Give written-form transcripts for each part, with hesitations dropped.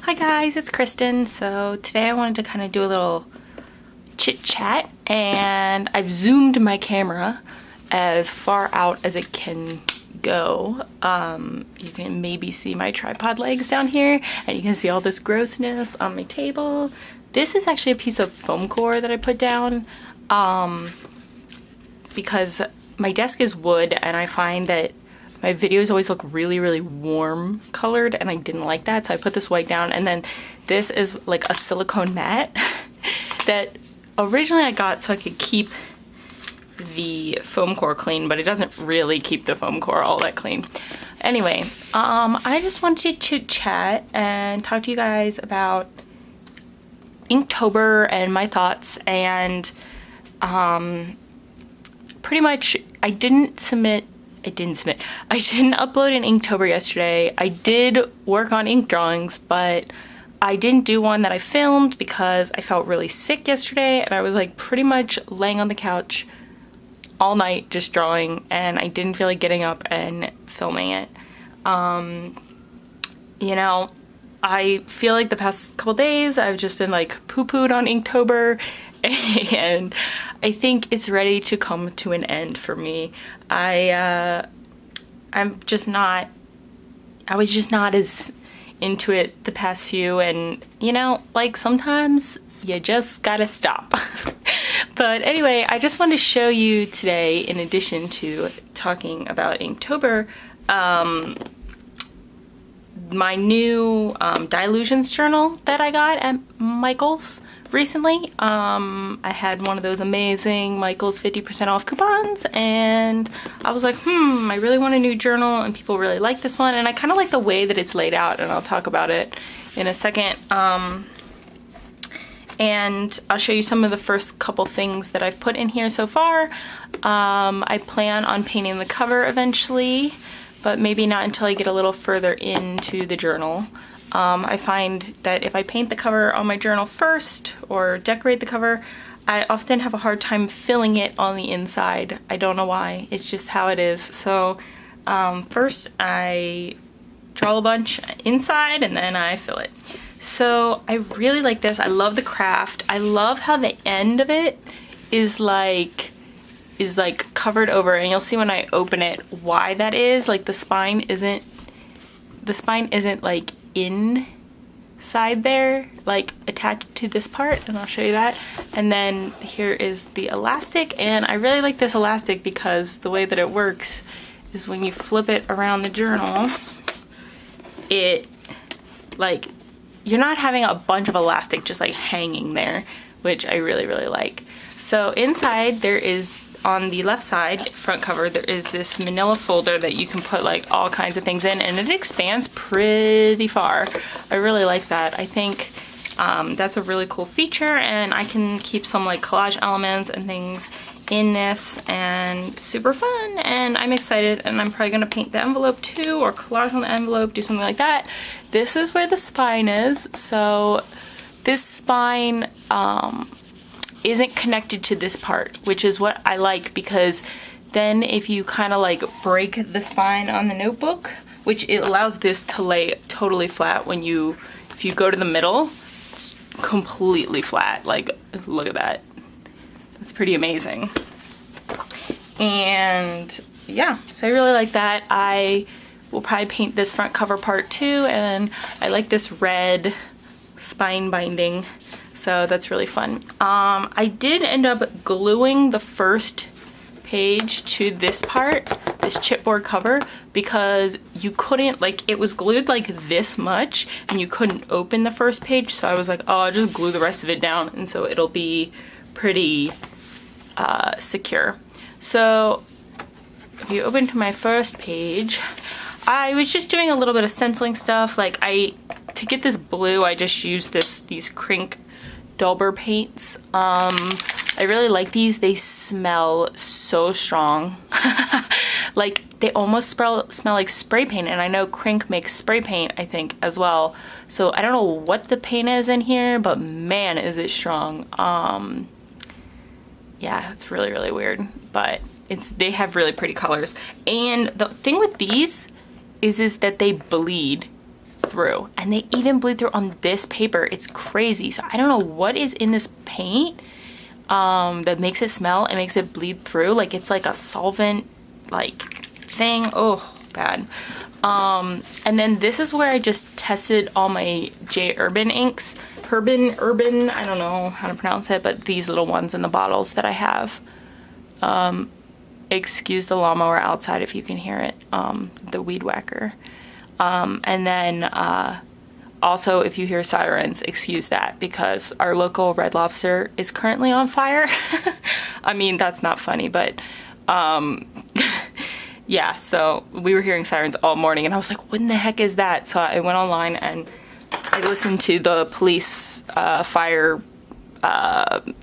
Hi guys, it's Kristen. So today I wanted to kind of do a little chit chat, and I've zoomed my camera as far out as it can go. You can maybe see my tripod legs down here, and you can see all this grossness on my table. This is actually a piece of foam core that I put down because my desk is wood, and I find that my videos always look really warm colored, and I didn't like that, so I put this white down. And then this is like a silicone mat that originally I got so I could keep the foam core clean, but it doesn't really keep the foam core all that clean. Anyway, I just wanted to chit chat and talk to you guys about Inktober and my thoughts, and pretty much I didn't upload an Inktober yesterday. I did work on ink drawings, but I didn't do one that I filmed because I felt really sick yesterday, and I was like pretty much laying on the couch all night just drawing, and I didn't feel like getting up and filming it. You know, I feel like the past couple days I've just been like poo-pooed on Inktober, and I think it's ready to come to an end for me. I was just not as into it the past few, and you know, like sometimes you just gotta stop. But anyway, I just wanted to show you today, in addition to talking about Inktober, my new Dylusions journal that I got at Michael's recently. I had one of those amazing Michael's 50% off coupons, and I was like, I really want a new journal, and people really like this one, and I kind of like the way that it's laid out, and I'll talk about it in a second. And I'll show you some of the first couple things that I've put in here so far. I plan on painting the cover eventually, but maybe not until I get a little further into the journal. I find that if I paint the cover on my journal first or decorate the cover, I often have a hard time filling it on the inside. I don't know why, it's just how it is. So first I draw a bunch inside and then I fill it. So I really like this. I love the craft. I love how the end of it is like covered over, and you'll see when I open it why that is. Like the spine isn't like inside there, like attached to this part, and I'll show you that. And then here is the elastic, and I really like this elastic because the way that it works is when you flip it around the journal, it like, you're not having a bunch of elastic just like hanging there, which I really like. So inside there is, on the left side front cover, there is this manila folder that you can put like all kinds of things in, and it expands pretty far. I really like that. I think that's a really cool feature, and I can keep some like collage elements and things in this, and super fun, and I'm excited, and I'm probably gonna paint the envelope too, or collage on the envelope, do something like that. This is where the spine is. So this spine isn't connected to this part, which is what I like, because then if you kind of like break the spine on the notebook, which it allows this to lay totally flat, if you go to the middle, it's completely flat. Like, look at that. That's pretty amazing. And yeah, so I really like that. I will probably paint this front cover part too, and I like this red spine binding, so that's really fun. I did end up gluing the first page to this part, this chipboard cover, because you couldn't, like, it was glued like this much and you couldn't open the first page, so I was like, oh, I'll just glue the rest of it down, and so it'll be pretty secure. So if you open to my first page, I was just doing a little bit of stenciling stuff. Like, to get this blue, I just used these Crink Dolber paints. I really like these. They smell so strong. Like, they almost smell like spray paint, and I know Crink makes spray paint, I think, as well. So I don't know what the paint is in here, but man, is it strong. Yeah, it's really weird, but they have really pretty colors. And the thing with these is that they bleed. through, and they even bleed through on this paper. It's crazy. So I don't know what is in this paint that makes it smell and makes it bleed through. Like it's like a solvent like thing. Oh, bad. And then this is where I just tested all my J Urban inks. Urban, I don't know how to pronounce it, but these little ones in the bottles that I have. Excuse the lawnmower outside if you can hear it, the weed whacker. And then also if you hear sirens, excuse that, because our local Red Lobster is currently on fire. I mean, that's not funny, but yeah, so we were hearing sirens all morning and I was like, what in the heck is that? So I went online and I listened to the police fire,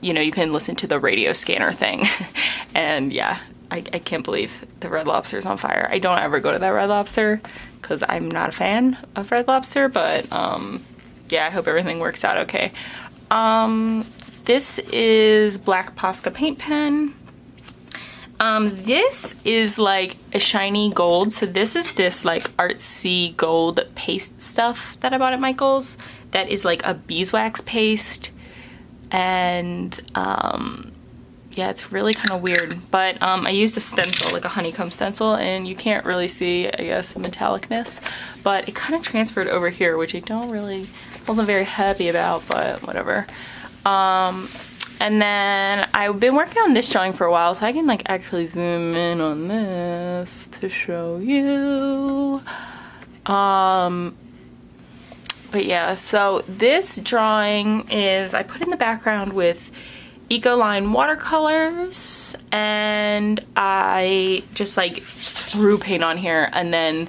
you know, you can listen to the radio scanner thing. And yeah, I can't believe the Red Lobster's on fire. I don't ever go to that Red Lobster because I'm not a fan of Red Lobster, but yeah, I hope everything works out okay. This is Black Posca paint pen. This is like a shiny gold. So this is this like artsy gold paste stuff that I bought at Michael's. That is like a beeswax paste. And yeah, it's really kind of weird. But I used a stencil, like a honeycomb stencil, and you can't really see, I guess, the metallicness. But it kind of transferred over here, which I wasn't very happy about, but whatever. And then I've been working on this drawing for a while, so I can like actually zoom in on this to show you. But yeah, so this drawing is, I put in the background with Ecoline watercolors, and I just like threw paint on here and then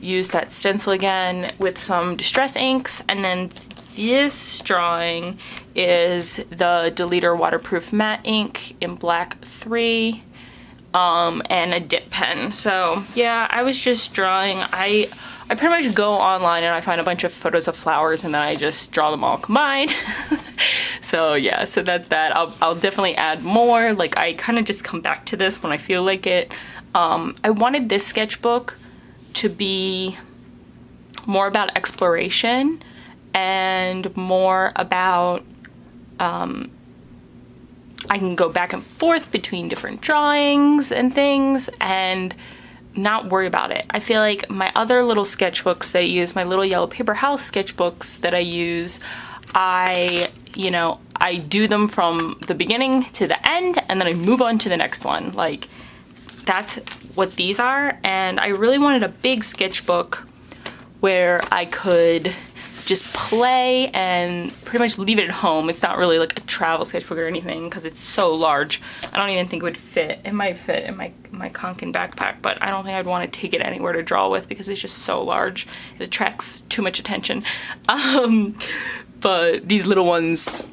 used that stencil again with some distress inks. And then this drawing is the Dylusion waterproof matte ink in black 3 and a dip pen. So yeah, I was just drawing. I pretty much go online and I find a bunch of photos of flowers and then I just draw them all combined. So yeah, so that's that. I'll definitely add more. Like I kind of just come back to this when I feel like it. I wanted this sketchbook to be more about exploration and more about I can go back and forth between different drawings and things and not worry about it. I feel like my other little sketchbooks that I use, my little yellow paper house sketchbooks that I use, I do them from the beginning to the end and then I move on to the next one. Like that's what these are. And I really wanted a big sketchbook where I could just play and pretty much leave it at home. It's not really like a travel sketchbook or anything because it's so large. I don't even think it would fit. It might fit in my Kanken backpack, but I don't think I'd want to take it anywhere to draw with because it's just so large. It attracts too much attention. But these little ones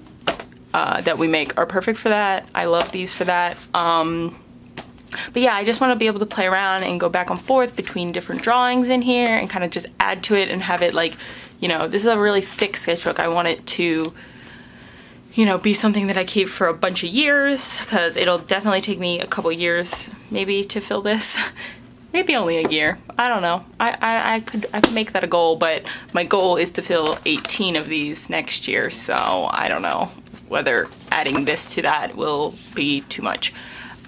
that we make are perfect for that. I love these for that. But yeah, I just want to be able to play around and go back and forth between different drawings in here and kind of just add to it and have it like, you know, this is a really thick sketchbook. I want it to, you know, be something that I keep for a bunch of years because it'll definitely take me a couple years maybe to fill this. Maybe only a year. I don't know. I could make that a goal, but my goal is to fill 18 of these next year, so I don't know whether adding this to that will be too much.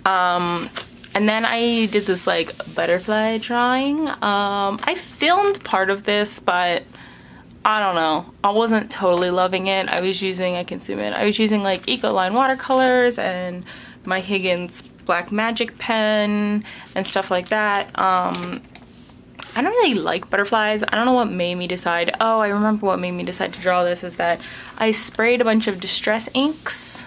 And then I did this like butterfly drawing. I filmed part of this, but I don't know. I wasn't totally loving it. I was using like Ecoline watercolors and my Higgins black magic pen and stuff like that. I don't really like butterflies. I don't know what made me decide. Oh, I remember what made me decide to draw this is that I sprayed a bunch of distress inks.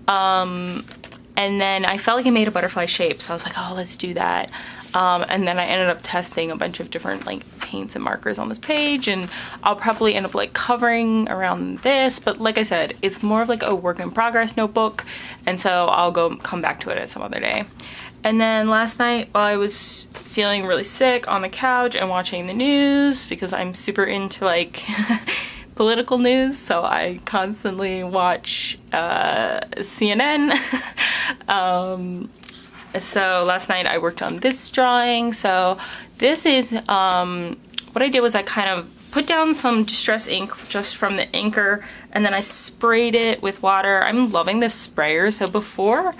And then I felt like it made a butterfly shape, so I was like, oh, let's do that. And then I ended up testing a bunch of different like paints and markers on this page, and I'll probably end up like covering around this, but like I said, it's more of like a work in progress notebook, and so I'll come back to it at some other day. And then last night, while I was feeling really sick on the couch and watching the news, because I'm super into like political news, so I constantly watch CNN. So last night I worked on this drawing. So this is what I did was I kind of put down some distress ink just from the inker, and then I sprayed it with water. I'm loving this sprayer. So before,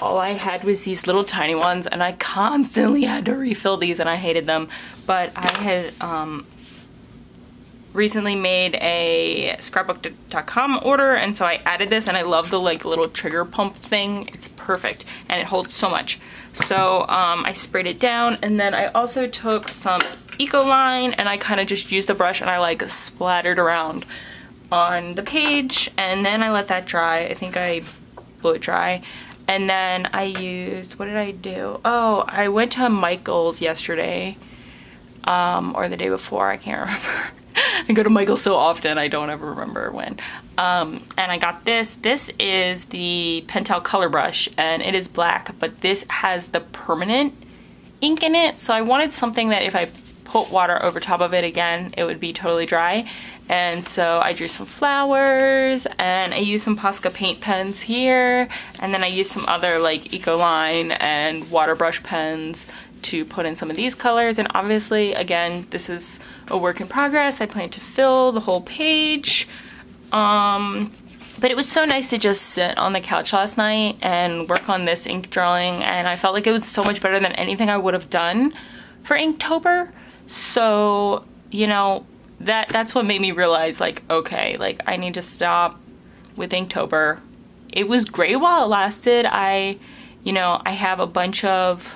all I had was these little tiny ones, and I constantly had to refill these, and I hated them. But I had recently made a scrapbook.com order, and so I added this, and I love the like little trigger pump thing. It's perfect, and it holds so much. So I sprayed it down, and then I also took some Ecoline, and I kind of just used the brush, and I like splattered around on the page, and then I let that dry. I think I blew it dry. And then I used, what did I do? Oh, I went to Michael's yesterday, or the day before, I can't remember. I go to Michael's so often, I don't ever remember when. And I got this. This is the Pentel color brush, and it is black, but this has the permanent ink in it. So I wanted something that if I put water over top of it again, it would be totally dry. And so I drew some flowers, and I used some Posca paint pens here, and then I used some other like Ecoline and water brush pens to put in some of these colors. And obviously, again, this is a work in progress. I plan to fill the whole page. But it was so nice to just sit on the couch last night and work on this ink drawing, and I felt like it was so much better than anything I would have done for Inktober. So, you know, that's what made me realize, like, okay, like I need to stop with Inktober. It was great while it lasted. I have a bunch of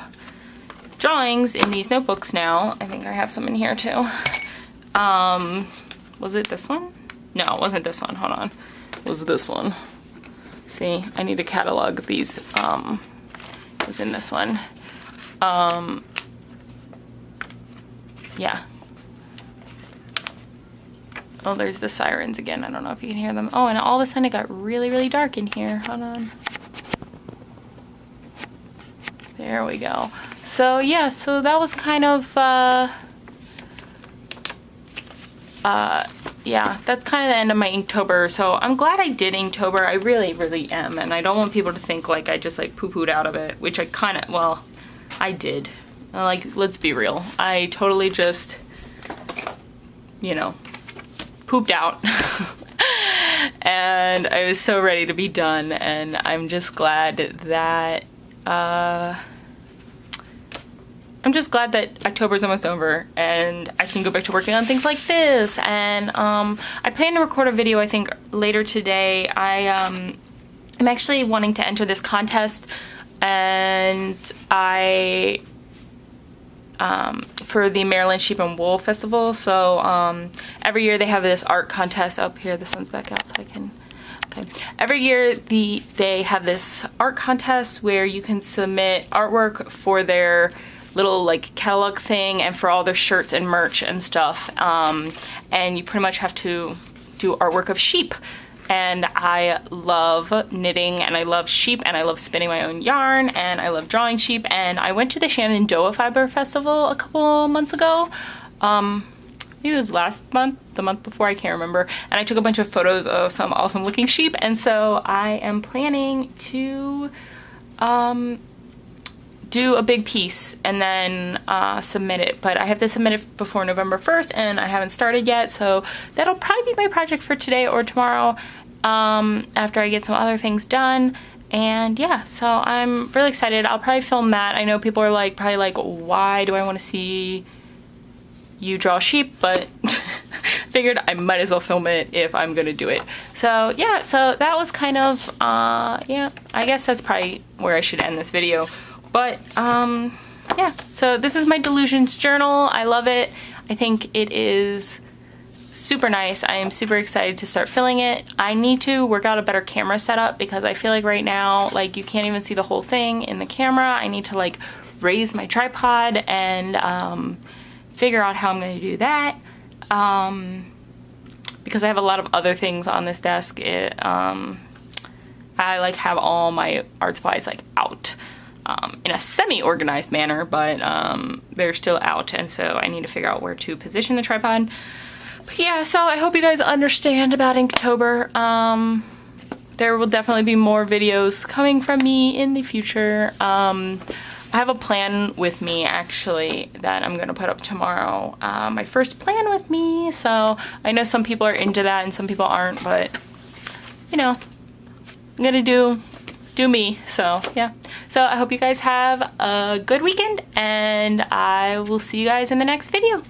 drawings in these notebooks now. I think I have some in here too. Was it this one? No, it wasn't this one. Hold on. It was this one. See, I need to catalog these. It was in this one. Yeah. Oh, there's the sirens again. I don't know if you can hear them. Oh, and all of a sudden it got really, really dark in here. Hold on. There we go. So yeah, so that was kind of, yeah, that's kind of the end of my Inktober. So I'm glad I did Inktober. I really, really am. And I don't want people to think like I just like poo-pooed out of it, which I kind of, well, I did. Like, let's be real. I totally just, you know, pooped out. And I was so ready to be done. And I'm just glad that, October's almost over and I can go back to working on things like this. And I plan to record a video, I think, later today. I'm actually wanting to enter this contest, and for the Maryland Sheep and Wool Festival. So every year they have this art contest. Up here, the sun's back out so I can, okay. Every year they have this art contest where you can submit artwork for their little like catalog thing and for all their shirts and merch and stuff. And you pretty much have to do artwork of sheep. And I love knitting, and I love sheep, and I love spinning my own yarn, and I love drawing sheep. And I went to the Shenandoah Fiber Festival a couple months ago. Maybe it was last month, the month before, I can't remember. And I took a bunch of photos of some awesome looking sheep, and so I am planning to do a big piece and then submit it. But I have to submit it before November 1st, and I haven't started yet, so that'll probably be my project for today or tomorrow, after I get some other things done. And yeah, so I'm really excited. I'll probably film that. I know people are like, probably like, why do I want to see you draw sheep? But figured I might as well film it if I'm gonna do it. So yeah, so that was kind of, yeah, I guess that's probably where I should end this video. But yeah, so this is my Dylusions journal. I love it. I think it is super nice. I am super excited to start filling it. I need to work out a better camera setup because I feel like right now, like, you can't even see the whole thing in the camera. I need to like raise my tripod and figure out how I'm going to do that. Because I have a lot of other things on this desk. I like have all my art supplies like out. In a semi-organized manner, but they're still out, and so I need to figure out where to position the tripod. But yeah, so I hope you guys understand about Inktober. There will definitely be more videos coming from me in the future. I have a plan with me actually that I'm gonna put up tomorrow. My first plan with me. So I know some people are into that and some people aren't, but you know, I'm gonna do me. So yeah. So I hope you guys have a good weekend and I will see you guys in the next video.